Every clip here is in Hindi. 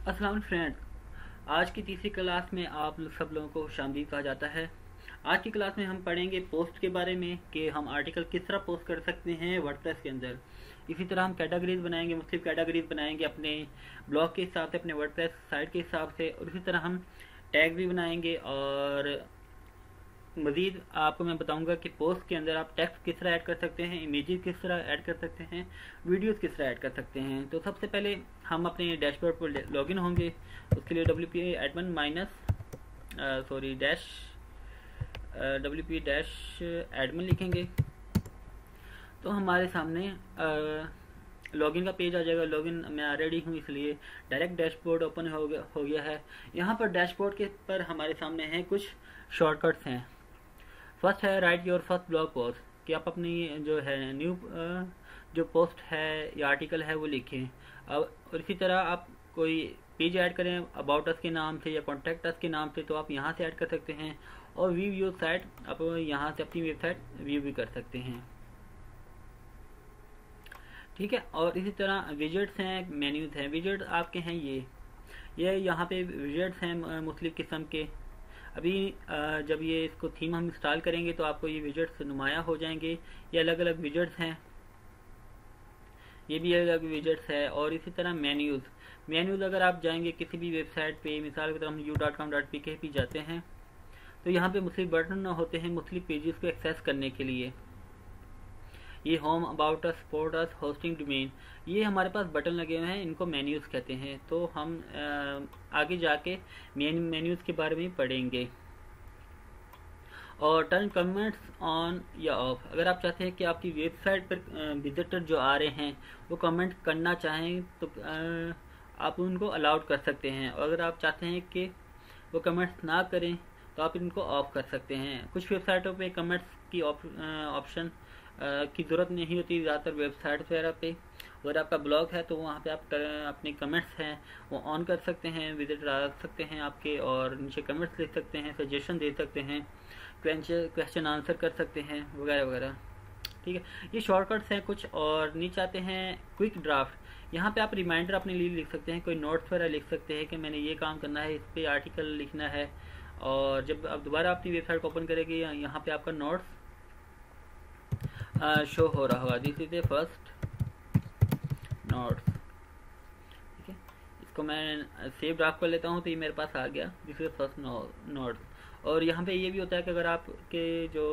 अस्सलाम फ्रेंड्स, आज की तीसरी क्लास में आप सब लोगों को खुशामदीद कहा जाता है। आज की क्लास में हम पढ़ेंगे पोस्ट के बारे में कि हम आर्टिकल किस तरह पोस्ट कर सकते हैं वर्डप्रेस के अंदर। इसी तरह हम कैटेगरीज बनाएंगे, मुख्तलिफ कैटेगरीज बनाएंगे अपने ब्लॉग के हिसाब से, अपने वर्डप्रेस साइट के हिसाब से, और इसी तरह हम टैग भी बनाएंगे। और मज़ीद आपको मैं बताऊंगा कि पोस्ट के अंदर आप टेक्स्ट किस तरह ऐड कर सकते हैं, इमेजेस किस तरह ऐड कर सकते हैं, वीडियोस किस तरह ऐड कर सकते हैं। तो सबसे पहले हम अपने डैशबोर्ड पर लॉगिन होंगे। उसके लिए wp-admin डैश wp-admin लिखेंगे तो हमारे सामने लॉगिन का पेज आ जाएगा। लॉगिन मैं ऑलरेडी हूँ इसलिए डायरेक्ट डैशबोर्ड ओपन हो गया है। यहाँ पर डैशबोर्ड के पर हमारे सामने हैं कुछ शॉर्टकट्स हैं। फर्स्ट है right your first blog post, कि आप अपनी जो है न्यू जो पोस्ट है या आर्टिकल है वो लिखें। अब और इसी तरह आप कोई पेज ऐड करें अबाउट अस के नाम से या कॉन्टैक्ट अस के नाम से, तो आप यहाँ से ऐड कर सकते हैं। और व्यू योर साइट, आप यहाँ से अपनी वेबसाइट व्यू भी कर सकते हैं, ठीक है। और इसी तरह विजेट्स हैं, मेन्यूज हैं। विजेट आपके हैं ये यहाँ पे विजेट्स हैं मुख्तलिफ किस्म के। अभी जब ये इसको थीम हम इंस्टॉल करेंगे तो आपको ये विजेट्स नुमाया हो जाएंगे। ये अलग अलग विजेट्स हैं, ये भी अलग विजेट्स है। और इसी तरह मेन्यूज अगर आप जाएंगे किसी भी वेबसाइट पे, मिसाल की तरह हम u.com.pk पे जाते हैं तो यहाँ पे मुख्तलिफ बटन होते हैं मुख्तलिफ पेजेस को एक्सेस करने के लिए। ये home, about us, support us, hosting, domain, ये हमारे पास बटन लगे हुए हैं, इनको मेन्यूज कहते हैं। तो हम आगे जाके मेन्यूज के बारे में पढ़ेंगे। और टर्न कमेंट्स ऑन या ऑफ, अगर आप चाहते हैं कि आपकी वेबसाइट पर विजिटर जो आ रहे हैं वो कमेंट करना चाहें तो आप उनको अलाउड कर सकते हैं। और अगर आप चाहते हैं कि वो कमेंट्स ना करें तो आप इनको ऑफ कर सकते हैं। कुछ वेबसाइटों पे कमेंट्स की ऑप्शन की ज़रूरत नहीं होती, ज़्यादातर वेबसाइट वगैरह पे। अगर आपका ब्लॉग है तो वहाँ पे आप अपने कमेंट्स हैं वो ऑन कर सकते हैं, विजिटर आ सकते हैं आपके और नीचे कमेंट्स लिख सकते हैं, सजेशन दे सकते हैं, क्वेश्चन आंसर कर सकते हैं, वगैरह वगैरह, ठीक है। ये शॉर्टकट्स हैं कुछ। और नीचे आते हैं क्विक ड्राफ्ट, यहाँ पे आप रिमाइंडर अपने लिए लिख सकते हैं, कोई नोट्स वगैरह लिख सकते हैं कि मैंने ये काम करना है, इस पर आर्टिकल लिखना है। और जब आप दोबारा अपनी वेबसाइट को ओपन करेंगे यहाँ पे आपका नोट्स शो हो रहा होगा। This is a first notes, ठीक है। इसको मैं सेव ड्राफ्ट कर लेता हूँ तो ये मेरे पास आ गया, दिस इज फर्स्ट नोट्स। और यहाँ पे ये भी होता है कि अगर आपके जो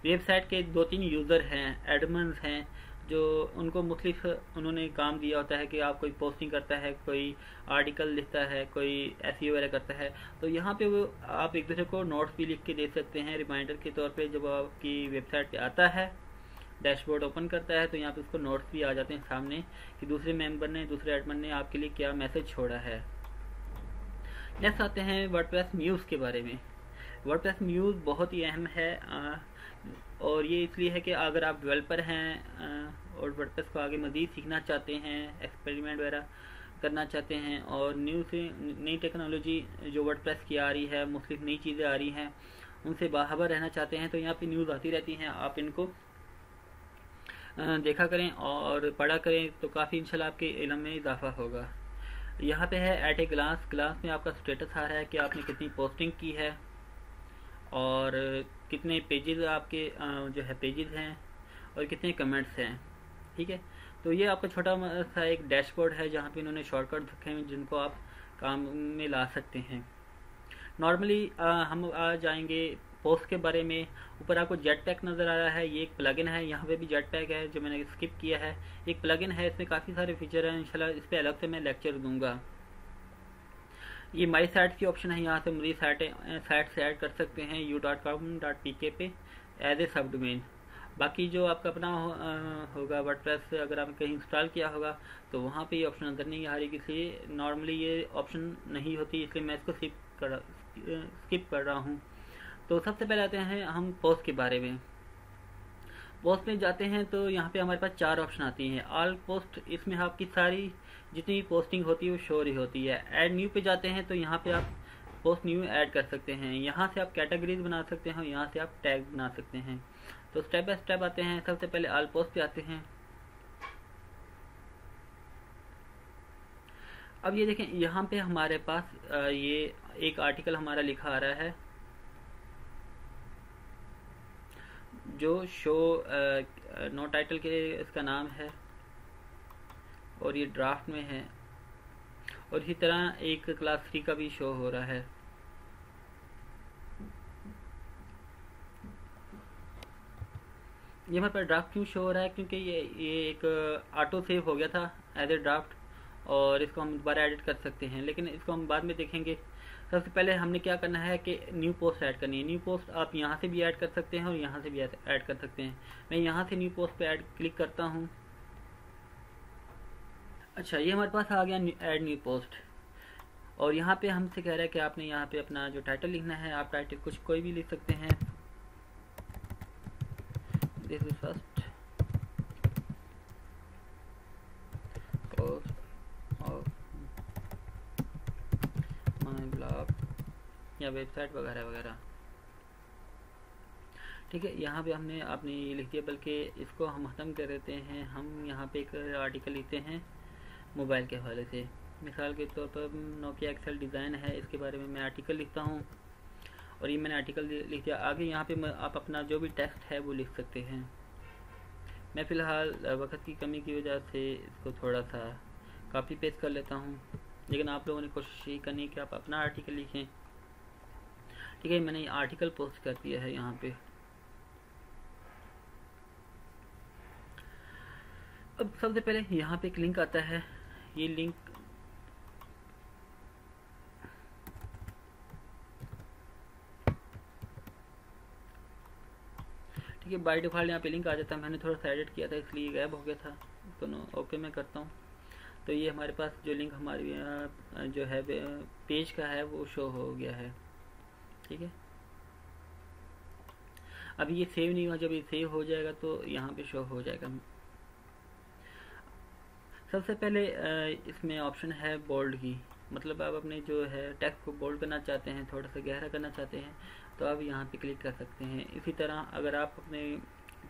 वेबसाइट के 2-3 यूज़र हैं, एडमन्स हैं, जो उनको मुख्तलिफ उन्होंने काम दिया होता है कि आप कोई पोस्टिंग करता है, कोई आर्टिकल लिखता है, कोई एसईओ वगैरह करता है, तो यहाँ पे वो आप एक दूसरे को नोट्स भी लिख के दे सकते हैं रिमाइंडर के तौर पे। जब आपकी वेबसाइट पे आता है, डैशबोर्ड ओपन करता है, तो यहाँ पे उसको नोट्स भी आ जाते हैं सामने कि दूसरे मेंबर ने, दूसरे एडमिन ने आपके लिए क्या मैसेज छोड़ा है। नेक्स्ट आते हैं वर्डप्रेस न्यूज़ के बारे में। वर्डप्रेस न्यूज़ बहुत ही अहम है और ये इसलिए है कि अगर आप डेवलपर हैं और वर्डप्रेस को आगे मज़ीद सीखना चाहते हैं, एक्सपेरिमेंट वगैरह करना चाहते हैं, और नई टेक्नोलॉजी जो वर्डप्रेस की आ रही है, मुख्तलिफ नई चीज़ें आ रही हैं, उनसे बाखबर रहना चाहते हैं, तो यहाँ पे न्यूज़ आती रहती हैं। आप इनको देखा करें और पढ़ा करें तो काफ़ी इंशाल्लाह आपके इल्म में इजाफा होगा। यहाँ पे है एट ए क्लास में आपका स्टेटस आ रहा है कि आपने कितनी पोस्टिंग की है और कितने पेजेस आपके जो है पेजेस हैं और कितने कमेंट्स हैं, ठीक है। तो ये आपका छोटा सा एक डैशबोर्ड है जहाँ पे इन्होंने शॉर्टकट रखे हैं जिनको आप काम में ला सकते हैं। नॉर्मली हम आ जाएंगे पोस्ट के बारे में। ऊपर आपको जेट पैक नज़र आ रहा है, ये एक प्लगइन है, यहाँ पे भी जेट पैक है जो मैंने स्किप किया है। एक प्लगइन है, इसमें काफ़ी सारे फीचर हैं, इंशाल्लाह इस पर अलग से मैं लेक्चर दूंगा। ये माई साइट की ऑप्शन है, यहाँ से मुझे साइट से ऐड कर सकते हैं u.com.pk पे एज ए सब डोमेन। बाकी जो आपका अपना होगा वर्डप्रेस, अगर आपने कहीं इंस्टॉल किया होगा तो वहाँ पे ये ऑप्शन अंदर नहीं आ रही, इसलिए नॉर्मली ये ऑप्शन नहीं होती, इसलिए मैं इसको स्किप कर रहा हूँ। तो सबसे पहले आते हैं हम पोस्ट के बारे में। पोस्ट में जाते हैं तो यहाँ पे हमारे पास 4 ऑप्शन आती हैं। ऑल पोस्ट, इसमें आपकी सारी जितनी भी पोस्टिंग होती है वो शो रही होती है। ऐड न्यू पे जाते हैं तो यहाँ पे आप पोस्ट न्यू ऐड कर सकते हैं, यहाँ से आप कैटेगरीज बना सकते हैं, यहाँ से आप टैग बना सकते हैं। तो स्टेप बाय स्टेप आते हैं। सबसे पहले ऑल पोस्ट पे आते हैं। अब ये देखें, यहाँ पे हमारे पास ये एक आर्टिकल हमारा लिखा आ रहा है जो शो नो टाइटल के इसका नाम है, और ये ड्राफ्ट में है, और इसी तरह एक क्लास 3 का भी शो हो रहा है। ये हमारे पास ड्राफ्ट क्यों शो हो रहा है? क्योंकि ये एक ऑटो सेव हो गया था एज ए ड्राफ्ट, और इसको हम दोबारा एडिट कर सकते हैं, लेकिन इसको हम बाद में देखेंगे। सबसे पहले हमने क्या करना है कि न्यू पोस्ट ऐड करनी है। न्यू पोस्ट आप यहाँ से भी ऐड कर सकते हैं और यहाँ से भी ऐड कर सकते हैं। मैं यहाँ से न्यू पोस्ट पे ऐड क्लिक करता हूँ। अच्छा, ये हमारे पास आ गया ऐड न्यू पोस्ट, और यहाँ पे हमसे कह रहा है कि आपने यहाँ पे अपना जो टाइटल लिखना है, आप टाइटल कुछ कोई भी लिख सकते हैं। This is first post of my blog या वेबसाइट वगैरह वगैरह। ठीक है, यहाँ पे हमने आपने ये लिख दिया, बल्कि इसको हम ख़त्म कर देते हैं। हम यहाँ पे एक आर्टिकल लिखते हैं मोबाइल के हवाले से। मिसाल के तौर पर नोकिया एक्सेल डिज़ाइन है, इसके बारे में मैं आर्टिकल लिखता हूँ, और ये मैंने आर्टिकल लिख दिया। आगे यहाँ पे आप अपना जो भी टेक्स्ट है वो लिख सकते हैं। मैं फ़िलहाल वक्त की कमी की वजह से इसको थोड़ा सा कॉपी पेस्ट कर लेता हूँ, लेकिन आप लोगों ने कोशिश यही करनी है कि आप अपना आर्टिकल लिखें। ठीक है, मैंने आर्टिकल पोस्ट कर दिया है यहाँ पे। अब सबसे पहले यहाँ पे एक लिंक आता है। ये लिंक ठीक है, बाय डिफ़ॉल्ट यहाँ पे लिंक आ जाता है। मैंने थोड़ा सा एडिट किया था इसलिए गायब हो गया था, तो ओके मैं करता हूँ। तो ये हमारे पास जो लिंक हमारी जो है पेज का है वो शो हो गया है। ठीक है, अभी ये सेव नहीं हुआ, जब ये सेव हो जाएगा तो यहाँ पे शो हो जाएगा। सबसे पहले इसमें ऑप्शन है बोल्ड की, मतलब आप अपने जो है टेक्स्ट को बोल्ड करना चाहते हैं, थोड़ा सा गहरा करना चाहते हैं, तो आप यहाँ पे क्लिक कर सकते हैं। इसी तरह अगर आप अपने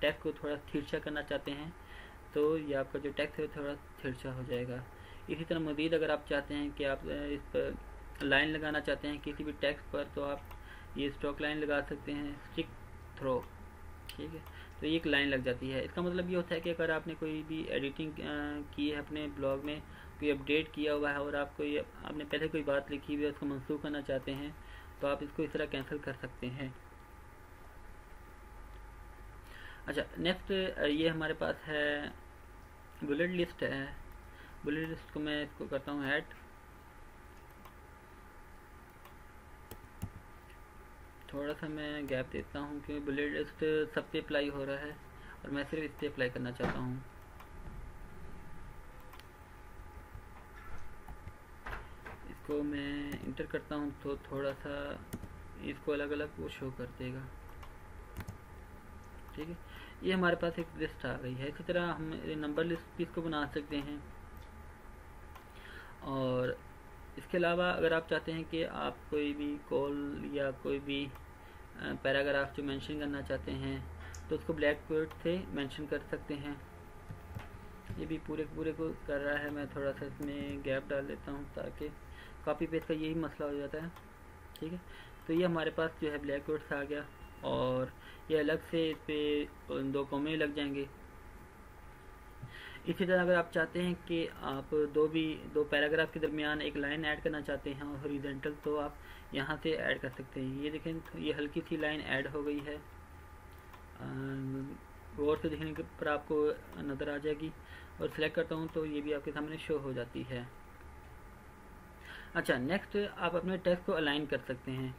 टेक्स्ट को थोड़ा तिरछा करना चाहते हैं तो ये आपका जो टेक्स्ट है थोड़ा तिरछा हो जाएगा। इसी तरह मज़ीद अगर आप चाहते हैं कि आप इस पर लाइन लगाना चाहते हैं किसी भी टेक्स्ट पर, तो आप ये स्ट्रोक लाइन लगा सकते हैं, स्टिक थ्रो। ठीक है, तो ये एक लाइन लग जाती है। इसका मतलब ये होता है कि अगर आपने कोई भी एडिटिंग की है अपने ब्लॉग में, कोई अपडेट किया हुआ है और आपने पहले कोई बात लिखी हुई है उसको मंसूख करना चाहते हैं, तो आप इसको इस तरह कैंसिल कर सकते हैं। अच्छा, नेक्स्ट ये हमारे पास है बुलेट लिस्ट है। बुलेट लिस्ट को मैं इसको करता हूँ ऐड। थोड़ा सा मैं गैप देता हूँ क्योंकि बुलेट लिस्ट सब पे अप्लाई हो रहा है और मैं सिर्फ इस पर अप्लाई करना चाहता हूँ। इसको मैं इंटर करता हूँ तो थोड़ा सा इसको अलग अलग वो शो कर देगा। ठीक है, ये हमारे पास एक लिस्ट आ गई है। इसी तरह हम नंबर लिस्ट भी इसको बना सकते हैं, और इसके अलावा अगर आप चाहते हैं कि आप कोई भी कॉल या कोई भी पैराग्राफ जो मेंशन करना चाहते हैं तो उसको ब्लैक बोर्ड से मेंशन कर सकते हैं। ये भी पूरे को कर रहा है, मैं थोड़ा सा इसमें गैप डाल देता हूँ ताकि कॉपी पेस्ट का यही मसला हो जाता है। ठीक है, तो ये हमारे पास जो है ब्लैक बोर्ड से आ गया, और ये अलग से इस पर 2 कॉमे लग जाएंगे। इसी तरह अगर आप चाहते हैं कि आप दो पैराग्राफ के दरमियान एक लाइन ऐड करना चाहते हैं हॉरिजॉन्टल, तो आप यहाँ से ऐड कर सकते हैं। ये देखें, ये हल्की सी लाइन ऐड हो गई है, गौर से देखने के पर आपको नज़र आ जाएगी। और सिलेक्ट करता हूँ तो ये भी आपके सामने शो हो जाती है। अच्छा, नेक्स्ट आप अपने टेक्स्ट को अलाइन कर सकते हैं।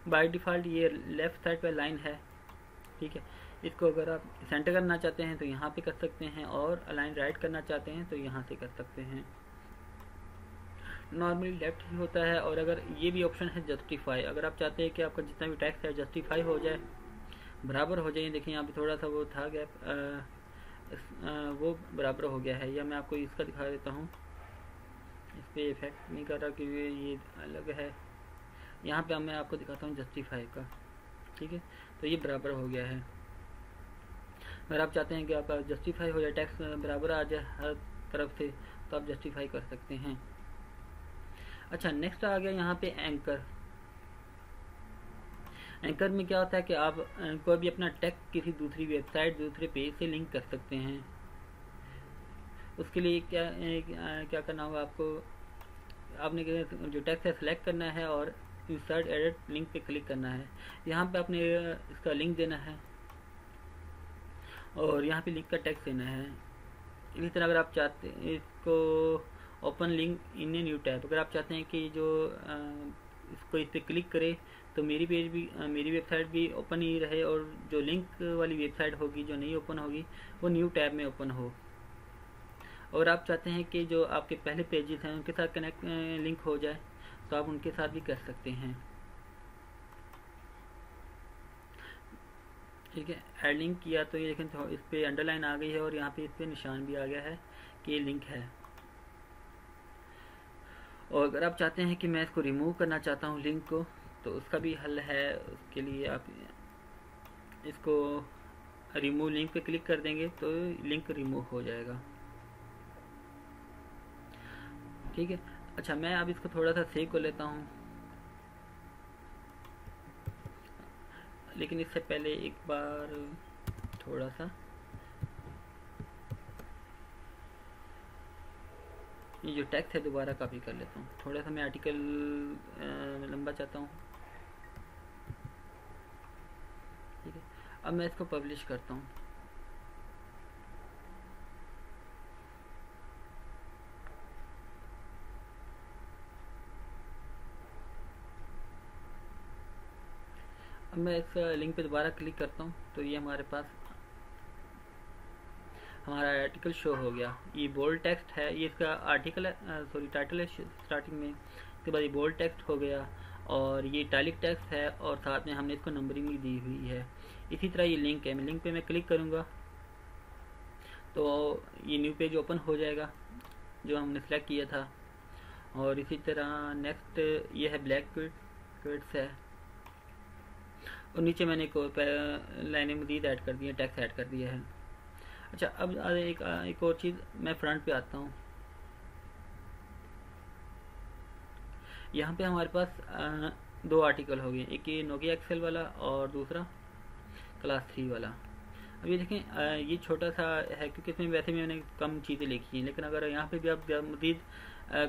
बाय डिफ़ॉल्ट ये लेफ़्ट साइड पर लाइन है। ठीक है, इसको अगर आप सेंटर करना चाहते हैं तो यहाँ पे कर सकते हैं, और अलाइन राइट करना चाहते हैं तो यहाँ से कर सकते हैं। नॉर्मली लेफ्ट ही होता है। और अगर ये भी ऑप्शन है जस्टिफाई, अगर आप चाहते हैं कि आपका जितना भी टेक्स्ट है जस्टिफाई हो जाए, बराबर हो जाए। देखिए यहाँ पे थोड़ा सा वो था गैप, वो बराबर हो गया है। या मैं आपको इसका दिखा देता हूँ, इस पर इफेक्ट नहीं कर रहा क्योंकि ये अलग है। यहाँ पे मैं आपको दिखाता हूँ जस्टिफाई का। ठीक है, तो ये बराबर हो गया है। अगर आप चाहते हैं कि आपका जस्टिफाई हो जाए, टैक्स बराबर आ जाए हर तरफ से, तो आप जस्टिफाई कर सकते हैं। अच्छा, नेक्स्ट आ गया यहाँ पे एंकर। एंकर में क्या होता है कि आप कोई भी अपना टेक्स्ट किसी दूसरी वेबसाइट, दूसरे पेज से लिंक कर सकते हैं। उसके लिए क्या करना होगा आपको, आपने जो टेक्स्ट है सिलेक्ट करना है और इंसर्ट एडिट लिंक पे क्लिक करना है। यहाँ पे आपने इसका लिंक देना है और यहाँ पे लिंक का टेक्स्ट देना है। इसी तरह अगर आप चाहते हैं इसको open link in a new tab, अगर आप चाहते हैं कि जो इसको इस पर क्लिक करे तो मेरी वेबसाइट भी ओपन ही रहे और जो लिंक वाली वेबसाइट होगी जो नहीं ओपन होगी वो न्यू टैब में ओपन हो। और आप चाहते हैं कि जो आपके पहले पेजेस हैं उनके साथ कनेक्ट लिंक हो जाए तो आप उनके साथ भी कर सकते हैं। ठीक है, ऐड लिंक किया तो ये देखें तो इस पर अंडरलाइन आ गई है और यहाँ पे इस पर निशान भी आ गया है कि ये लिंक है। और अगर आप चाहते हैं कि मैं इसको रिमूव करना चाहता हूँ लिंक को, तो उसका भी हल है। उसके लिए आप इसको रिमूव लिंक पे क्लिक कर देंगे तो लिंक रिमूव हो जाएगा। ठीक है, अच्छा मैं अब इसको थोड़ा सा सेव कर लेता हूँ, लेकिन इससे पहले एक बार थोड़ा सा ये जो टेक्स्ट है दोबारा कॉपी कर लेता हूँ। थोड़ा सा मैं आर्टिकल लंबा चाहता हूँ। ठीक है, अब मैं इसको पब्लिश करता हूँ। अब मैं इस लिंक पे दोबारा क्लिक करता हूँ तो ये हमारे पास हमारा आर्टिकल शो हो गया। ये बोल्ड टेक्स्ट है, ये इसका आर्टिकल है, सॉरी टाइटल है स्टार्टिंग में। इसके बाद ये बोल्ड टेक्स्ट हो गया और ये इटैलिक टेक्स्ट है और साथ में हमने इसको नंबरिंग भी दी हुई है। इसी तरह ये लिंक है, मैं लिंक पे मैं क्लिक करूँगा तो ये न्यू पेज ओपन हो जाएगा जो हमने सेलेक्ट किया था। और इसी तरह नेक्स्ट ये है ब्लैक क्विट्स है और नीचे मैंने एक और लाइनें मज़ीद ऐड कर दी है, टेक्स्ट ऐड कर दिया है। अच्छा, अब एक और चीज़, मैं फ्रंट पे आता हूँ। यहाँ पे हमारे पास दो आर्टिकल हो गए, एक ये नोकिया एक्सेल वाला और दूसरा क्लास 3 वाला। अब ये देखें ये छोटा सा है क्योंकि इसमें वैसे भी मैंने कम चीज़ें लिखी हैं, लेकिन अगर यहाँ पे भी आप मज़ीद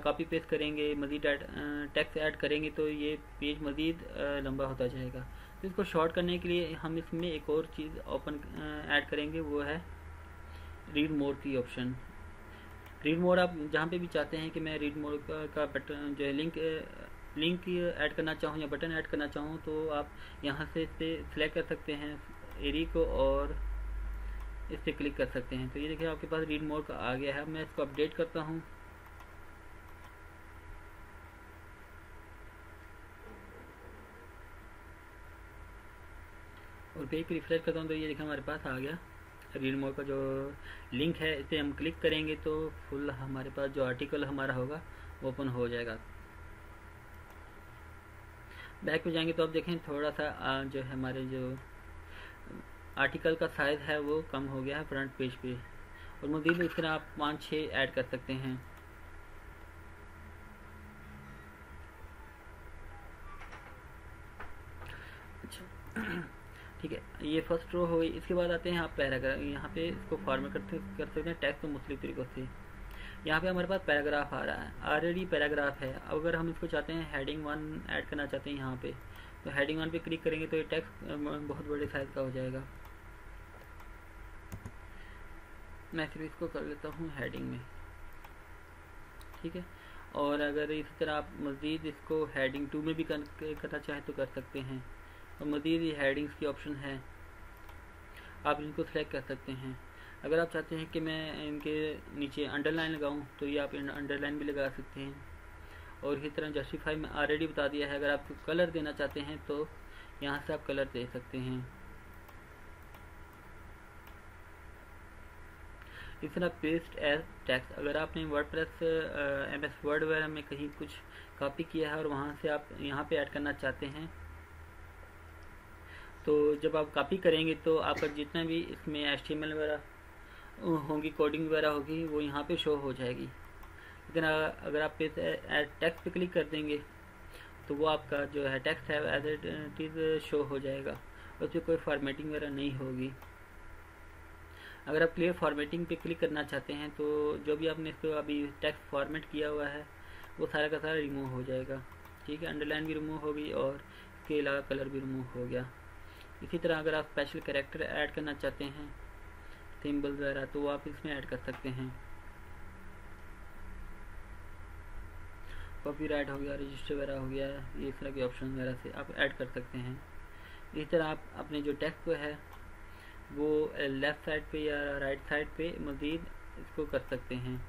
कॉपी पेस्ट करेंगे, मज़ीद टेक्स्ट ऐड करेंगे तो ये पेज मज़ीद लंबा होता जाएगा। तो इसको शॉर्ट करने के लिए हम इसमें एक और चीज़ ओपन ऐड करेंगे, वो है रीड मोर की ऑप्शन। रीड मोर आप जहाँ पे भी चाहते हैं कि मैं रीड मोर का बटन जो है लिंक ऐड करना चाहूँ या बटन ऐड करना चाहूँ तो आप यहाँ से इस पर सिलेक्ट कर सकते हैं एरी को और इस पर क्लिक कर सकते हैं। तो ये देखिए आपके पास रीड मोर का आ गया है। मैं इसको अपडेट करता हूँ और पेज को रिफ्रेश करता हूँ तो ये देखिए हमारे पास आ गया रीड मोर का जो लिंक है। इस पर हम क्लिक करेंगे तो फुल हमारे पास जो आर्टिकल हमारा होगा वो ओपन हो जाएगा। बैक पे जाएंगे तो आप देखें थोड़ा सा जो है हमारे जो आर्टिकल का साइज़ है वो कम हो गया है फ्रंट पेज पे। और मज़ीद इस तरह आप 5-6 ऐड कर सकते हैं। अच्छा ठीक है, ये फर्स्ट रो हो गई। इसके बाद आते हैं आप पैराग्राफ। यहाँ पे इसको फॉर्मेट कर सकते हैं टेक्स्ट को मुख्तलिफ तरीक़ों से। यहाँ पे हमारे पास पैराग्राफ आ रहा है, ऑलरेडी पैराग्राफ है। अगर हम इसको चाहते हैं हेडिंग 1 ऐड करना चाहते हैं यहाँ पे, तो हेडिंग 1 पे क्लिक करेंगे तो ये टेक्स्ट बहुत बड़े साइज़ का हो जाएगा। मैं फिर इसको कर लेता हूँ हेडिंग में। ठीक है, और अगर इसी तरह आप मज़ीद इसको हेडिंग 2 में भी करना चाहें तो कर सकते हैं। और मज़ीद ये हेडिंग्स की ऑप्शन है, आप इनको सेलेक्ट कर सकते हैं। अगर आप चाहते हैं कि मैं इनके नीचे अंडरलाइन लगाऊं तो ये आप अंडरलाइन भी लगा सकते हैं। और इसी तरह जस्टिफाई में ऑलरेडी बता दिया है। अगर आप कलर देना चाहते हैं तो यहाँ से आप कलर दे सकते हैं। इस तरह पेस्ट एज टेक्स्ट, अगर आपने वर्डप्रेस MS वर्ड वगैरह में कहीं कुछ कॉपी किया है और वहाँ से आप यहाँ पे ऐड करना चाहते हैं तो जब आप कॉपी करेंगे तो आपका जितना भी इसमें HTML वगैरह होंगी, कोडिंग वगैरह होगी, वो यहाँ पे शो हो जाएगी। लेकिन अगर आप इस ऐड टेक्स्ट पे क्लिक कर देंगे तो वो आपका जो है टेक्स्ट है एज इट इज़ शो हो जाएगा, उस पर कोई फॉर्मेटिंग वगैरह नहीं होगी। अगर आप क्लियर फॉर्मेटिंग पे क्लिक करना चाहते हैं तो जो भी आपने इसको अभी टेक्स्ट फॉर्मेट किया हुआ है वो सारा का सारा रिमूव हो जाएगा। ठीक है, अंडरलाइन भी रिमूव हो गई और इसके अलावा कलर भी रिमूव हो गया। इसी तरह अगर आप स्पेशल कैरेक्टर ऐड करना चाहते हैं, सिंबल वगैरह, तो वो आप इसमें ऐड कर सकते हैं। कॉपीराइट हो गया, रजिस्टर वगैरह हो गया, ये इस तरह के ऑप्शन वगैरह से आप ऐड कर सकते हैं। इसी तरह आप अपने जो टेक्स्ट को है वो लेफ़्ट साइड पे या राइट साइड पे मज़ीद इसको कर सकते हैं,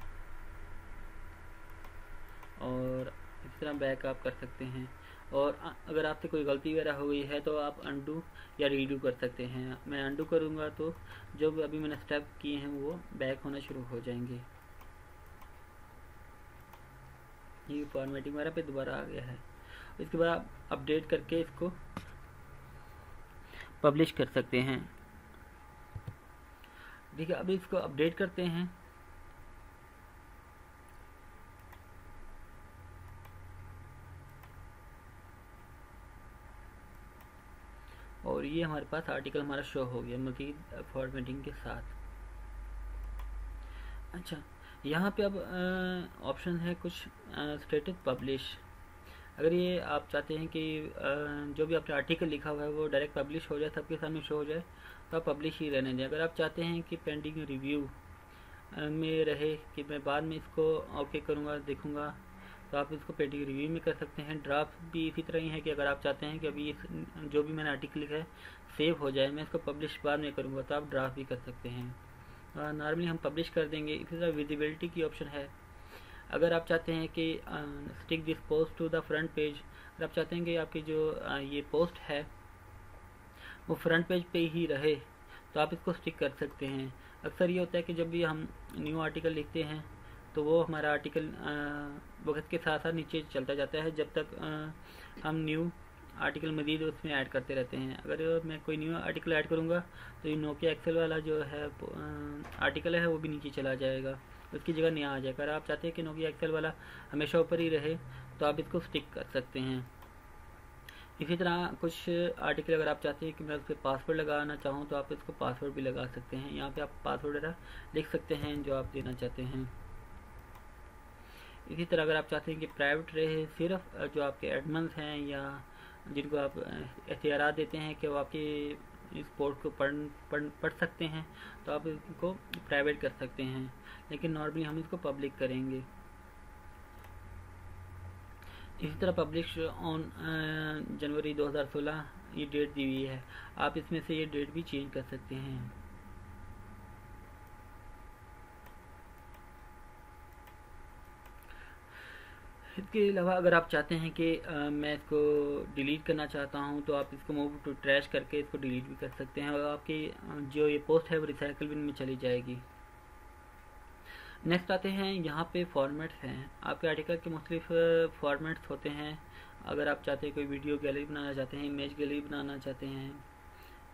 और इस तरह बैक आप कर सकते हैं। और अगर आपसे कोई गलती वगैरह हो गई है तो आप अनडू या रीडू कर सकते हैं। मैं अनडू करूँगा तो जो अभी मैंने स्टेप किए हैं वो बैक होना शुरू हो जाएंगे। ये फॉर्मेटिंग वगैरह पे दोबारा आ गया है। इसके बाद आप अपडेट करके इसको पब्लिश कर सकते हैं। ठीक है, अभी इसको अपडेट करते हैं। और ये हमारे पास आर्टिकल हमारा शो हो गया मज़ीद फॉर्मेटिंग के साथ। अच्छा, यहाँ पे अब ऑप्शन है कुछ स्टेटस पब्लिश। अगर ये आप चाहते हैं कि जो भी आपने आर्टिकल लिखा हुआ है वो डायरेक्ट पब्लिश हो जाए, सबके सामने शो हो जाए, तो आप पब्लिश ही रहने दें। अगर आप चाहते हैं कि पेंडिंग रिव्यू में रहे कि मैं बाद में इसको ओके करूँगा, देखूँगा, तो आप इसको पेंडिंग रिव्यू में कर सकते हैं। ड्राफ्ट भी इसी तरह ही है कि अगर आप चाहते हैं कि अभी जो भी मैंने आर्टिकल लिखा है सेव हो जाए, मैं इसको पब्लिश बाद में करूँगा, तो आप ड्राफ्ट भी कर सकते हैं। नॉर्मली हम पब्लिश कर देंगे। इसी तरह विजिबिलिटी की ऑप्शन है। अगर आप चाहते हैं कि stick this post to the front page, अगर आप चाहते हैं कि आपकी जो ये पोस्ट है वो फ्रंट पेज पे ही रहे, तो आप इसको स्टिक कर सकते हैं। अक्सर ये होता है कि जब भी हम न्यू आर्टिकल लिखते हैं तो वो हमारा आर्टिकल वक्त के साथ साथ नीचे चलता जाता है जब तक हम न्यू आर्टिकल मज़ीद उसमें ऐड करते रहते हैं। अगर मैं कोई न्यू आर्टिकल ऐड करूँगा तो ये नोकिया एक्सेल वाला जो है आर्टिकल है वो भी नीचे चला जाएगा, उसकी जगह नया आ जाएगा। अगर आप चाहते हैं कि नोकिया एक्सेल वाला हमेशा ऊपर ही रहे तो आप इसको स्टिक कर सकते हैं। इसी तरह कुछ आर्टिकल अगर आप चाहते हैं कि मैं उस पर पासवर्ड लगाना चाहूँ तो आप इसको पासवर्ड भी लगा सकते हैं। यहाँ पे आप पासवर्ड वगैरह लिख सकते हैं जो आप देना चाहते हैं। इसी तरह अगर आप चाहते हैं कि प्राइवेट रहे, सिर्फ जो आपके एडमन्स हैं या जिनको आप एख्तियारात देते हैं कि वो आपके इस पोस्ट को पढ़ सकते हैं, तो आप इनको प्राइवेट कर सकते हैं, लेकिन नॉर्मली हम इसको पब्लिक करेंगे। इसी तरह पब्लिश ऑन जनवरी 2016 ये डेट दी हुई है, आप इसमें से ये डेट भी चेंज कर सकते हैं। इसके अलावा अगर आप चाहते हैं कि मैं इसको डिलीट करना चाहता हूं तो आप इसको मूव टू ट्रैश करके इसको डिलीट भी कर सकते हैं और आपकी जो ये पोस्ट है वो रिसाइकल बिन में चली जाएगी। नेक्स्ट आते हैं, यहाँ पे फॉर्मेट्स हैं। आपके आर्टिकल के मुख्तलिफ फॉर्मेट्स होते हैं। अगर आप चाहते हैं कोई वीडियो गैलरी बनाना चाहते हैं, इमेज गैलरी बनाना चाहते हैं,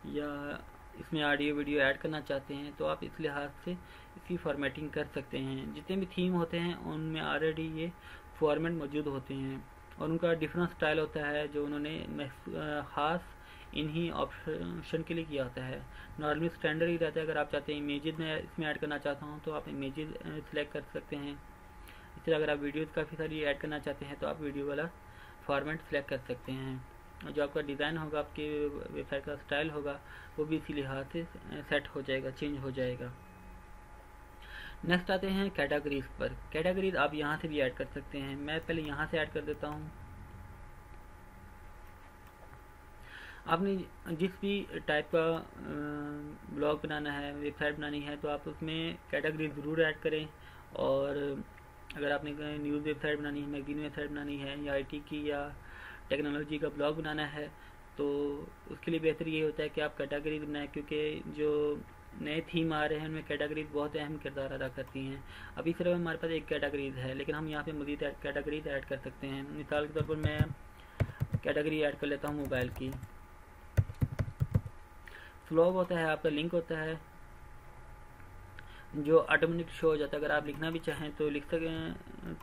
या इसमें ऑडियो वीडियो ऐड करना चाहते हैं, तो आप इस लिहाज से इसकी फॉर्मेटिंग कर सकते हैं। जितने भी थीम होते हैं उनमें ऑलरेडी ये फॉर्मेट मौजूद होते हैं और उनका डिफरेंट स्टाइल होता है जो उन्होंने ख़ास इन्हीं ऑप्शन के लिए किया होता है। नॉर्मली स्टैंडर्ड ही रहता है। अगर आप चाहते हैं इमेजेस में इसमें ऐड करना चाहता हूँ तो आप इमेजेस सिलेक्ट कर सकते हैं। इस तरह अगर आप वीडियोज़ काफ़ी सारी ऐड करना चाहते हैं तो आप वीडियो वाला फॉर्मेट सिलेक्ट कर सकते हैं। और जो आपका डिज़ाइन होगा, आपके वेबसाइट का स्टाइल होगा, वो भी इसी लिहाज से सेट हो जाएगा, चेंज हो जाएगा। नेक्स्ट आते हैं कैटेगरीज पर। कैटेगरीज आप यहाँ से भी ऐड कर सकते हैं। मैं पहले यहाँ से ऐड कर देता हूँ। आपने जिस भी टाइप का ब्लॉग बनाना है, वेबसाइट बनानी है, तो आप उसमें कैटेगरी ज़रूर ऐड करें। और अगर आपने न्यूज़ वेबसाइट बनानी है, मैगजीन वेबसाइट बनानी है, या आईटी की या टेक्नोलॉजी का ब्लॉग बनाना है, तो उसके लिए बेहतर ये होता है कि आप कैटेगरीज बनाएं, क्योंकि जो नए थीम आ रहे हैं उनमें कैटेगरीज बहुत अहम किरदार अदा करती हैं। अभी सिर्फ हमारे पास एक कैटेगरीज है, लेकिन हम यहाँ पे मज़ीद कैटेगरीज ऐड कर सकते हैं। मिसाल के तौर पर मैं कैटेगरी ऐड कर लेता हूँ मोबाइल की। फ्लॉग होता है, आपका लिंक होता है जो ऑटोमेटिक शो हो जाता है। अगर आप लिखना भी चाहें तो लिख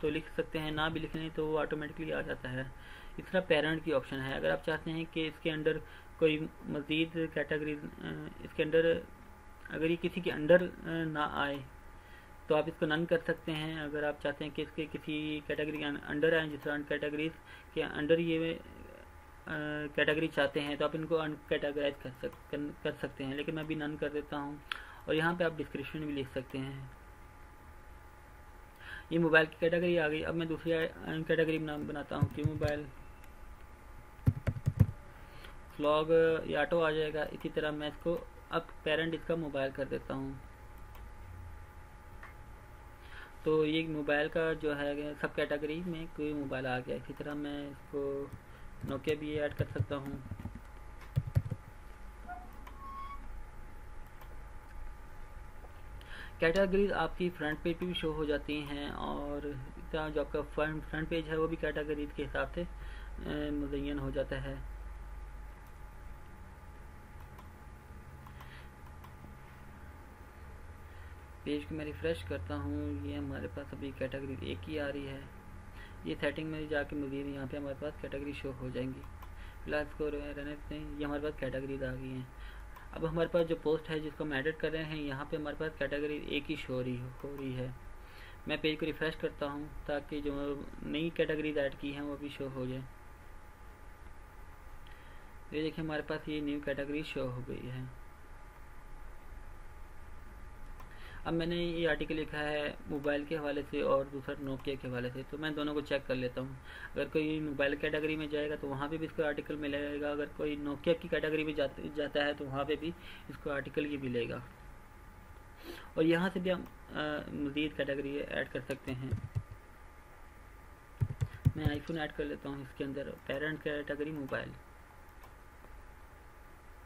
तो लिख सकते हैं, ना भी लिखने तो वो ऑटोमेटिकली आ जाता है। इस तरह पेरेंट की ऑप्शन है। अगर आप चाहते हैं कि इसके अंडर कोई मज़ीद कैटेगरीज इसके अंडर अगर ये किसी के अंडर ना आए तो आप इसको नन कर सकते हैं। अगर आप चाहते हैं कि इसके किसी कैटेगरी के अंडर आए, जिस तरह कैटेगरीज के अंडर ये कैटेगरी चाहते हैं तो आप इनको अनकैटेगराइज कर सकते हैं, लेकिन मैं अभी नन कर देता हूँ। और यहाँ पे आप डिस्क्रिप्शन भी लिख सकते हैं। ये मोबाइल की कैटेगरी आ गई। अब मैं दूसरी कैटेगरी नाम बनाता हूँ कि मोबाइल व्लॉग, या ऑटो आ जाएगा। इसी तरह मैं इसको अब पेरेंट इसका मोबाइल कर देता हूँ। तो ये मोबाइल का जो है सब कैटेगरी में कोई मोबाइल आ गया। इसी तरह मैं इसको नोकिया भी ऐड कर सकता हूँ। कैटेगरीज आपकी फ्रंट पेज पे भी शो हो जाती हैं, और जो आपका फ्रंट पेज है वो भी कैटेगरीज के हिसाब से मुज़य्यन हो जाता है। पेज को मैं रिफ़्रेश करता हूँ, ये हमारे पास अभी कैटेगरी एक ही आ रही है। ये सेटिंग में जाके मज़ीद यहाँ पे हमारे पास कैटेगरी शो हो जाएंगी। फिलहाल इसको रहने देते हैं। ये हमारे पास कैटेगरीज आ गई हैं। अब हमारे पास जो पोस्ट है जिसको हम एडिट कर रहे हैं, यहाँ पे हमारे पास कैटेगरी एक ही शो हो रही है। मैं पेज को रिफ़्रेश करता हूँ ताकि जो नई कैटेगरीज ऐड की हैं वो भी शो हो जाए। ये देखिए हमारे पास ये न्यू कैटेगरी शो हो गई है। अब मैंने ये आर्टिकल लिखा है मोबाइल के हवाले से और दूसरा नोकिया के हवाले से, तो मैं दोनों को चेक कर लेता हूँ। अगर कोई मोबाइल कैटेगरी में जाएगा तो वहाँ पे भी इसको आर्टिकल मिलेगा। अगर कोई नोकिया की कैटेगरी में जाता है तो वहाँ पे भी इसको आर्टिकल ये मिलेगा। और यहाँ से भी हम मज़ीद कैटेगरी ऐड कर सकते हैं। मैं आईफोन ऐड कर लेता हूँ इसके अंदर, पेरेंट कैटेगरी मोबाइल।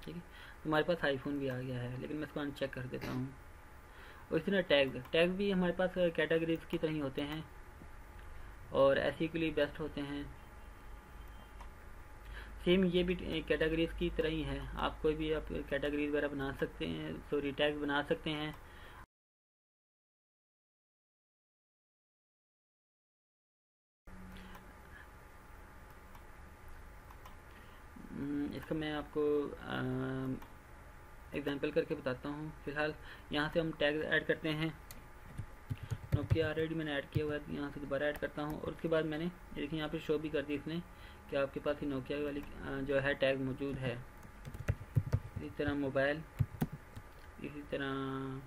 ठीक है, हमारे पास आईफोन भी आ गया है, लेकिन मैं इसको अनचेक कर देता हूँ। और इसी तरह टैग भी हमारे पास कैटेगरीज की तरह ही होते हैं और ऐसे के लिए बेस्ट होते हैं। सेम ये भी कैटेगरीज की तरह ही है। आप कोई भी आप कैटेगरीज वगैरह बना सकते हैं, सॉरी टैग बना सकते हैं। इसका मैं आपको एग्जांपल करके बताता हूँ। फिलहाल यहाँ से हम टैग ऐड करते हैं। नोकिया ऑलरेडी मैंने ऐड किया हुआ है, यहाँ से दोबारा ऐड करता हूँ। और उसके बाद मैंने देखिए यहाँ पे शो भी कर दी इसने कि आपके पास ही नोकिया वाली जो है टैग मौजूद है। इसी तरह मोबाइल, इसी तरह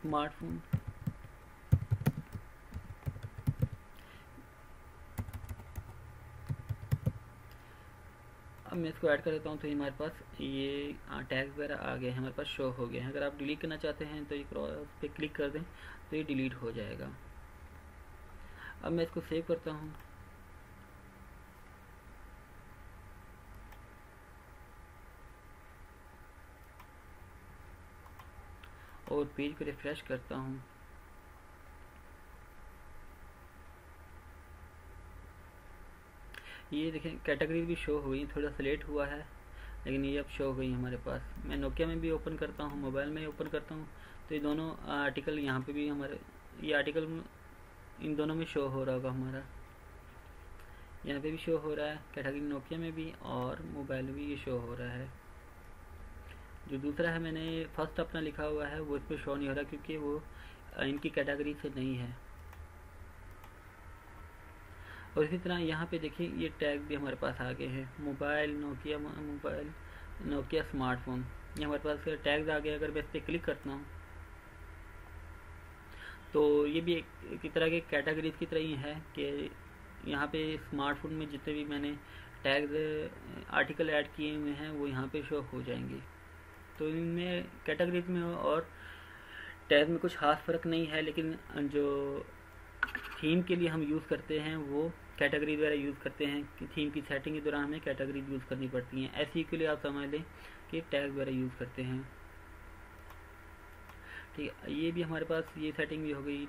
स्मार्टफोन, अब मैं इसको ऐड कर देता हूँ। तो हमारे पास ये टैग्स वगैरह आ गए हैं, हमारे पास शो हो गए हैं। अगर आप डिलीट करना चाहते हैं तो ये क्रॉस पे क्लिक कर दें तो ये डिलीट हो जाएगा। अब मैं इसको सेव करता हूँ। और पेज को रिफ्रेश करता हूँ। ये देखें कैटेगरी भी शो हुई, थोड़ा सा लेट हुआ है लेकिन ये अब शो हो गई हमारे पास। मैं नोकिया में भी ओपन करता हूँ, मोबाइल में ओपन करता हूँ, तो ये दोनों आर्टिकल यहाँ पे भी हमारे ये आर्टिकल इन दोनों में शो हो रहा होगा हमारा। यहाँ पे भी शो हो रहा है कैटेगरी नोकिया में भी, और मोबाइल में भी ये शो हो रहा है। जो दूसरा है मैंने फर्स्ट अपना लिखा हुआ है वो इस पर शो नहीं हो रहा क्योंकि वो इनकी कैटेगरी से नहीं है। और इसी तरह यहाँ पे देखिए ये टैग भी हमारे पास आ गए हैं, मोबाइल नोकिया स्मार्टफोन, ये हमारे पास टैग्स आ गए। अगर मैं इस पर क्लिक करता हूँ तो ये भी एक तरह के कैटेगरीज की तरह ही है कि यहाँ पे स्मार्टफोन में जितने भी मैंने टैग्स आर्टिकल ऐड किए हुए हैं वो यहाँ पे शो हो जाएंगे। तो इनमें कैटेगरीज में और टैग में कुछ खास फ़र्क नहीं है, लेकिन जो थीम के लिए हम यूज़ करते हैं वो कैटेगरी वगैरह यूज़ करते हैं कि थीम की सेटिंग के दौरान हमें कैटेगरी यूज़ करनी पड़ती हैं। ऐसे के लिए आप समझ लें कि टैग वगैरह यूज़ करते हैं। ठीक है, ये भी हमारे पास ये सेटिंग भी हो गई।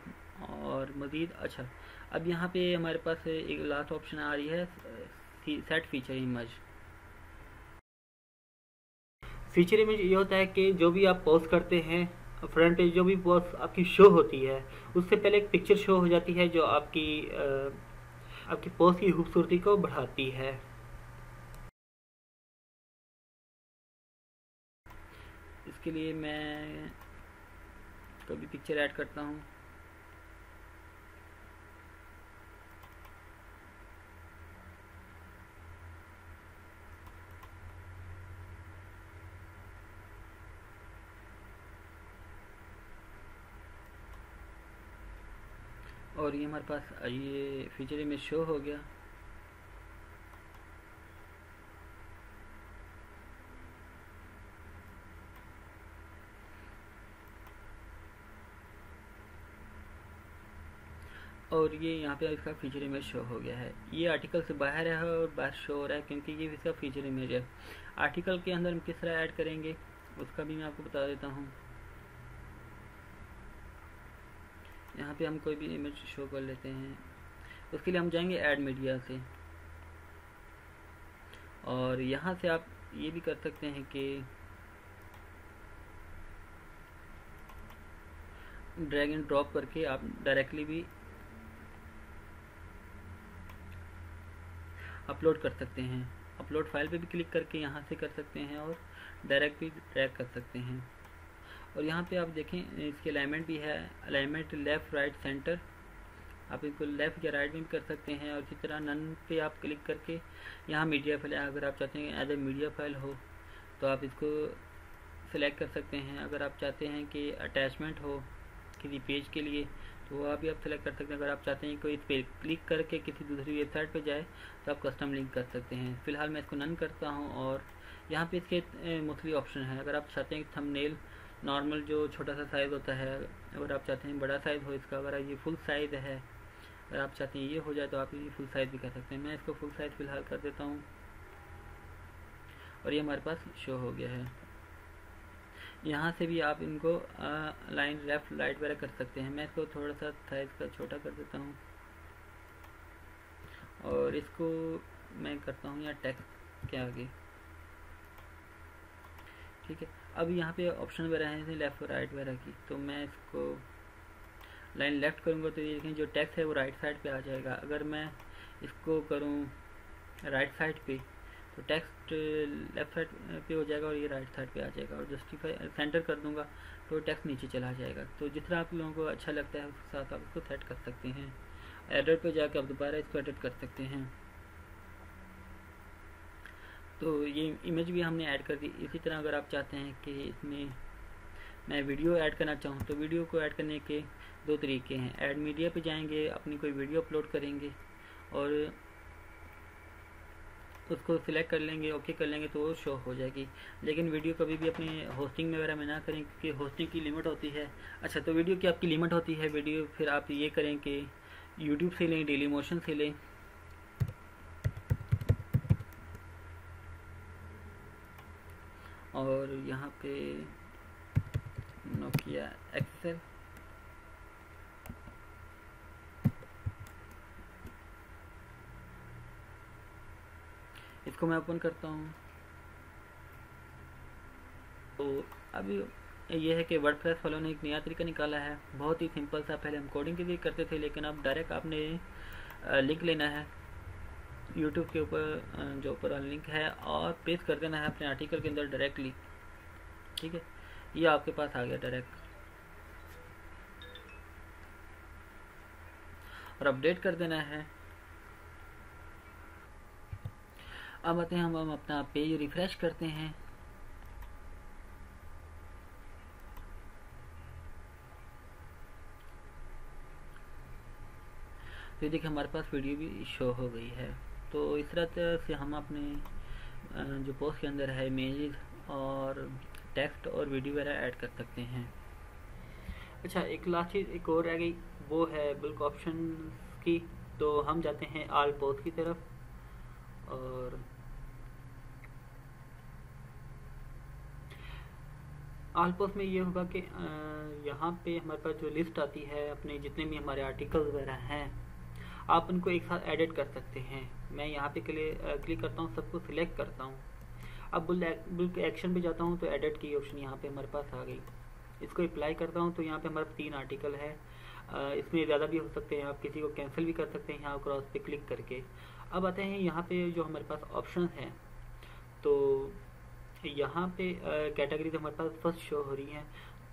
और मज़ीद अच्छा, अब यहाँ पे हमारे पास एक लास्ट ऑप्शन आ रही है set feature image. Feature image ये होता है कि जो भी आप पोस्ट करते हैं फ्रंट पेज जो भी पोस्ट आपकी शो होती है उससे पहले एक पिक्चर शो हो जाती है जो आपकी पोस्ट की खूबसूरती को बढ़ाती है। इसके लिए मैं कभी पिक्चर ऐड करता हूँ। और ये हमारे पास ये फीचर इमेज शो हो गया। और ये यहाँ पे इसका फीचर इमेज शो हो गया है। ये आर्टिकल से बाहर है और बाहर शो हो रहा है क्योंकि ये इसका फीचर इमेज है। आर्टिकल के अंदर हम किस तरह ऐड करेंगे उसका भी मैं आपको बता देता हूँ। यहाँ पे हम कोई भी इमेज शो कर लेते हैं। उसके लिए हम जाएंगे ऐड मीडिया से, और यहाँ से आप ये भी कर सकते हैं कि ड्रैग एंड ड्रॉप करके आप डायरेक्टली भी अपलोड कर सकते हैं। अपलोड फाइल पे भी क्लिक करके यहाँ से कर सकते हैं और डायरेक्ट भी ड्रैग कर सकते हैं। और यहाँ पे आप देखें इसके अलाइनमेंट भी है, अलाइनमेंट लेफ़्ट राइट सेंटर। आप इसको लेफ़्ट या राइट में भी कर सकते हैं। और इसी तरह नन पे आप क्लिक करके यहाँ मीडिया फाइल, अगर आप चाहते हैं एज ए मीडिया फाइल हो तो आप इसको सिलेक्ट कर सकते हैं। अगर आप चाहते हैं कि अटैचमेंट हो किसी पेज के लिए तो वो भी आप सेलेक्ट कर सकते हैं। अगर आप चाहते हैं कोई इस पर क्लिक करके किसी दूसरी वेबसाइट पे जाए तो आप कस्टम लिंक कर सकते हैं। फ़िलहाल मैं इसको नन करता हूँ। और यहाँ पे इसके मुख्तलिफ ऑप्शन है। अगर आप चाहते हैं थंबनेल नॉर्मल जो छोटा सा साइज़ होता है, अगर आप चाहते हैं बड़ा साइज़ हो इसका, अगर ये फुल साइज़ है, अगर आप चाहते हैं ये हो जाए तो आप ये फुल साइज़ भी कर सकते हैं। मैं इसको फुल साइज़ फ़िलहाल कर देता हूँ और ये हमारे पास शो हो गया है। यहाँ से भी आप इनको लाइन लेफ़्ट राइट वगैरह कर सकते हैं। मैं इसको थोड़ा सा साइज़ का छोटा कर देता हूँ और इसको मैं करता हूँ यहाँ टेक्स्ट के आगे। ठीक है, अब यहाँ पे ऑप्शन वगैरह हैं लेफ़्ट और राइट वगैरह की, तो मैं इसको लाइन लेफ़्ट करूँगा तो ये देखें जो टेक्स्ट है वो राइट साइड पे आ जाएगा। अगर मैं इसको करूँ राइट साइड पे तो टेक्स्ट लेफ़्ट साइड पे हो जाएगा और ये राइट साइड पे आ जाएगा। और जस्टिफाई सेंटर कर दूंगा तो टेक्स्ट नीचे चला जाएगा। तो जिस तरह आप लोगों को अच्छा लगता है उसके साथ आप इसको सेट कर सकते हैं। एडिट पे जाकर आप दोबारा इसको एडिट कर सकते हैं। तो ये इमेज भी हमने ऐड कर दी। इसी तरह अगर आप चाहते हैं कि इसमें मैं वीडियो ऐड करना चाहूँ तो वीडियो को ऐड करने के दो तरीके हैं। ऐड मीडिया पे जाएंगे, अपनी कोई वीडियो अपलोड करेंगे और उसको सिलेक्ट कर लेंगे, ओके कर लेंगे तो वो शो हो जाएगी। लेकिन वीडियो कभी भी अपनी होस्टिंग वगैरह में ना करें क्योंकि होस्टिंग की लिमिट होती है। अच्छा, तो वीडियो की आपकी लिमिट होती है वीडियो, फिर आप ये करें कि यूट्यूब से लें, डेली मोशन से लें। और यहाँ पे नोकिया एक्सेल, इसको मैं ओपन करता हूँ। तो अभी ये है कि वर्डप्रेस वालों ने एक नया तरीका निकाला है, बहुत ही सिंपल सा। पहले हम कोडिंग के लिए करते थे लेकिन अब डायरेक्ट आपने लिंक लेना है यूट्यूब के ऊपर, जो ऊपर लिंक है, और पेस्ट कर देना है अपने आर्टिकल के अंदर डायरेक्टली। ठीक है, ये आपके पास आ गया डायरेक्ट। और अपडेट कर देना है। अब आते हैं हम अपना पेज रिफ्रेश करते हैं। तो देखिए हमारे पास वीडियो भी शो हो गई है। तो इस तरह से हम अपने जो पोस्ट के अंदर है इमेजेस और टेक्स्ट और वीडियो वगैरह ऐड कर सकते हैं। अच्छा, एक लास्ट चीज़ एक और रह गई, वो है बल्क ऑप्शन की। तो हम जाते हैं ऑल पोस्ट की तरफ और ऑल पोस्ट में ये होगा कि यहाँ पे हमारे पास जो लिस्ट आती है अपने जितने भी हमारे आर्टिकल्स वगैरह हैं, आप उनको एक साथ एडिट कर सकते हैं। मैं यहाँ पे क्लिक करता हूँ, सबको सिलेक्ट करता हूँ। अब बुक एक्शन पे जाता हूँ तो एडिट की ऑप्शन यहाँ पे हमारे पास आ गई। इसको अप्लाई करता हूँ तो यहाँ पे हमारे 3 आर्टिकल है। इसमें ज़्यादा भी हो सकते हैं, आप किसी को कैंसिल भी कर सकते हैं यहाँ क्रॉस पे क्लिक करके। अब आते हैं यहाँ पे जो हमारे पास ऑप्शन है, तो यहाँ पे कैटेगरी तो हमारे पास फर्स्ट शो हो रही है।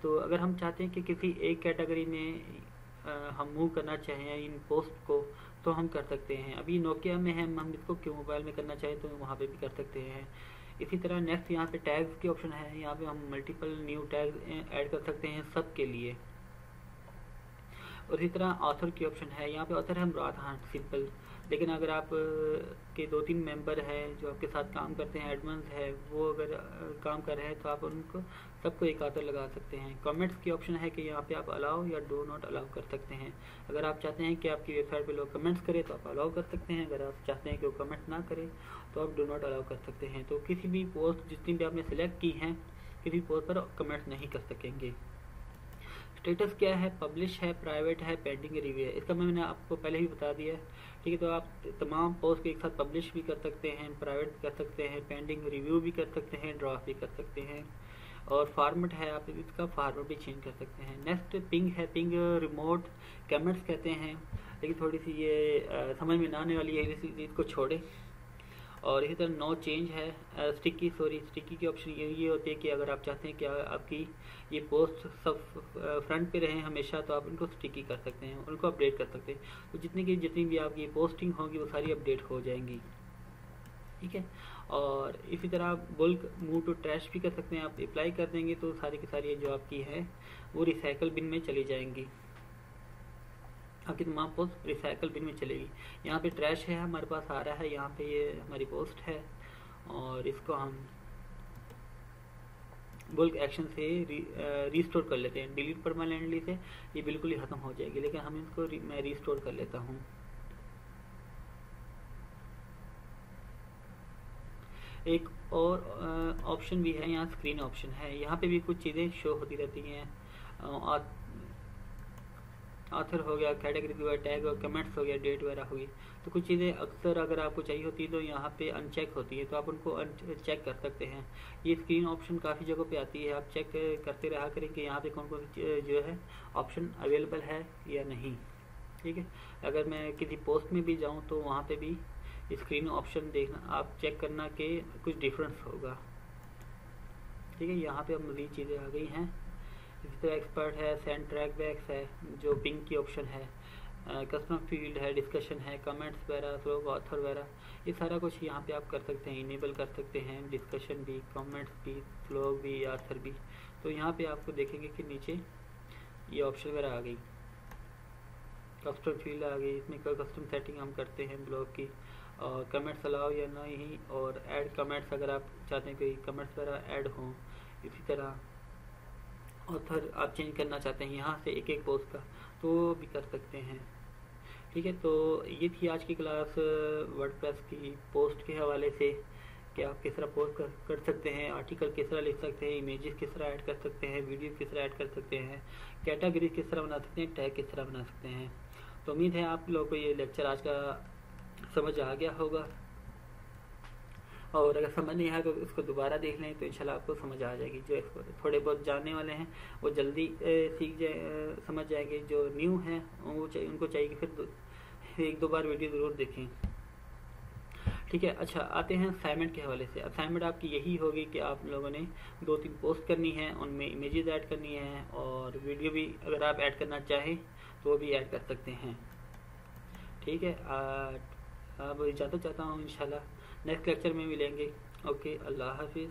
तो अगर हम चाहते हैं कि किसी एक कैटेगरी में हम मूव करना चाहें इन पोस्ट को, तो हम कर सकते हैं। अभी नोकिया में है, हम इसको क्यों मोबाइल में करना चाहें तो वहाँ पे भी कर सकते हैं। इसी तरह नेक्स्ट यहाँ पे टैग्स की ऑप्शन है, यहाँ पे हम मल्टीपल न्यू टैग्स ऐड कर सकते हैं सब के लिए। और इसी तरह ऑथर की ऑप्शन है, यहाँ पे ऑथर है मुराद खान सिंपल, लेकिन अगर आप के 2-3 मेंबर हैं जो आपके साथ काम करते हैं, एडमन्स है, वो अगर काम कर रहे हैं तो आप उनको सबको एक ऑथर लगा सकते हैं। कमेंट्स की ऑप्शन है कि यहाँ पे आप अलाउ या डू नॉट अलाउ कर सकते हैं। अगर आप चाहते हैं कि आपकी वेबसाइट पे लोग कमेंट्स करें तो आप अलाउ कर सकते हैं, अगर आप चाहते हैं कि वो कमेंट ना करें तो आप डू नॉट अलाउ कर सकते हैं। तो किसी भी पोस्ट जितनी भी आपने सेलेक्ट की हैं, किसी पोस्ट पर कमेंट्स नहीं कर सकेंगे। स्टेटस क्या है, पब्लिश है, प्राइवेट है, पेंडिंग रिव्यू है, इसका मैंने आपको पहले ही बता दिया है। ठीक है, तो आप तमाम पोस्ट को एक साथ पब्लिश भी कर सकते हैं, प्राइवेट भी कर सकते हैं, पेंडिंग रिव्यू भी कर सकते हैं, ड्राफ्ट भी कर सकते हैं। और फॉर्मेट है, आप इसका फॉर्मेट भी चेंज कर सकते हैं। नेक्स्ट पिंग है, पिंग रिमोट कमेंट्स कहते हैं, लेकिन थोड़ी सी ये समझ में ना आने वाली है, इसी इसको छोड़े। और इसी तरह नो चेंज है। स्टिकी की ऑप्शन ये होती है कि अगर आप चाहते हैं कि आपकी ये पोस्ट सब फ्रंट पे रहें हमेशा, तो आप उनको स्टिकी कर सकते हैं, उनको अपडेट कर सकते हैं। तो जितनी भी आपकी पोस्टिंग होगी वो सारी अपडेट हो जाएंगी। ठीक है, और इसी तरह आप बुल्क मूव टू ट्रैश भी कर सकते हैं। आप अप्लाई कर देंगे तो सारी की सारी जो आपकी है वो रिसाइकल बिन में चली जाएंगी, आपकी तमाम पोस्ट रिसाइकल बिन में चलेगी। यहाँ पे ट्रैश है हमारे पास आ रहा है, यहाँ पे ये हमारी पोस्ट है, और इसको हम बुल्क एक्शन से रीस्टोर कर लेते हैं। डिलीट परमानेंटली से ये बिल्कुल ही ख़त्म हो जाएगी, लेकिन हम इसको मैं रीस्टोर कर लेता हूँ। एक और ऑप्शन भी है, यहाँ स्क्रीन ऑप्शन है, यहाँ पे भी कुछ चीज़ें शो होती रहती हैं। ऑथर हो गया, कैटेगरी हो गया, टैग और कमेंट्स हो गया, डेट वगैरह हुई। तो कुछ चीज़ें अक्सर अगर आपको चाहिए होती है तो यहाँ पे अनचेक होती है, तो आप उनको चेक कर सकते हैं। ये स्क्रीन ऑप्शन काफ़ी जगहों पे आती है, आप चेक करते रहा करें कि यहाँ पे कौन कौन जो है ऑप्शन अवेलेबल है या नहीं। ठीक है, अगर मैं किसी पोस्ट में भी जाऊँ तो वहाँ पर भी स्क्रीन ऑप्शन देखना, आप चेक करना कि कुछ डिफरेंस होगा। ठीक है, यहाँ पे अब मज़ीद चीज़ें आ गई हैं। इसी तरह एक्सपर्ट है, सेंड ट्रैक बैक्स है, जो पिंग की ऑप्शन है, कस्टमर फील्ड है, डिस्कशन है, कमेंट्स वगैरह, फ्लोग ऑथर वगैरह, ये सारा कुछ यहाँ पे आप कर सकते हैं, इनेबल कर सकते हैं। डिस्कशन भी, कमेंट्स भी, फ्लोग भी, ऑथर भी। तो यहाँ पे आपको देखेंगे कि नीचे ये ऑप्शन वगैरह आ गई, कस्टमर फील्ड आ गई, इसमें कस्टम सेटिंग हम करते हैं ब्लॉग की, और कमेंट्स अलाउ या नहीं, और ऐड कमेंट्स अगर आप चाहते हैं कि कमेंट्स वगैरह ऐड हों। इसी तरह ऑथर आप चेंज करना चाहते हैं यहाँ से एक पोस्ट का, तो भी कर सकते हैं। ठीक है, तो ये थी आज की क्लास वर्डप्रेस की पोस्ट के हवाले से कि आप किस तरह पोस्ट कर सकते हैं, आर्टिकल किस तरह लिख सकते हैं, इमेजेस किस तरह ऐड कर सकते हैं, वीडियो किस तरह ऐड कर सकते हैं, कैटेगरी किस तरह बना सकते हैं, टैग किस तरह बना सकते हैं। तो उम्मीद है आप लोगों को ये लेक्चर आज का समझ आ गया होगा, और अगर समझ नहीं आया तो इसको दोबारा देख लें तो इंशाल्लाह आपको समझ आ जाएगी। जो इसको थोड़े बहुत जानने वाले हैं वो जल्दी समझ जाएंगे, जो न्यू हैं उनको चाहिए कि फिर 1-2 बार वीडियो ज़रूर देखें। ठीक है, अच्छा आते हैं असाइनमेंट के हवाले से। असाइनमेंट आपकी यही होगी कि आप लोगों ने 2-3 पोस्ट करनी है, उनमें इमेजेस ऐड करनी है, और वीडियो भी अगर आप ऐड करना चाहें तो वो भी ऐड कर सकते हैं। ठीक है, अब इजाज़त चाहता हूँ, इंशाल्लाह नेक्स्ट लेक्चर में मिलेंगे। ओके, अल्लाह हाफिज़।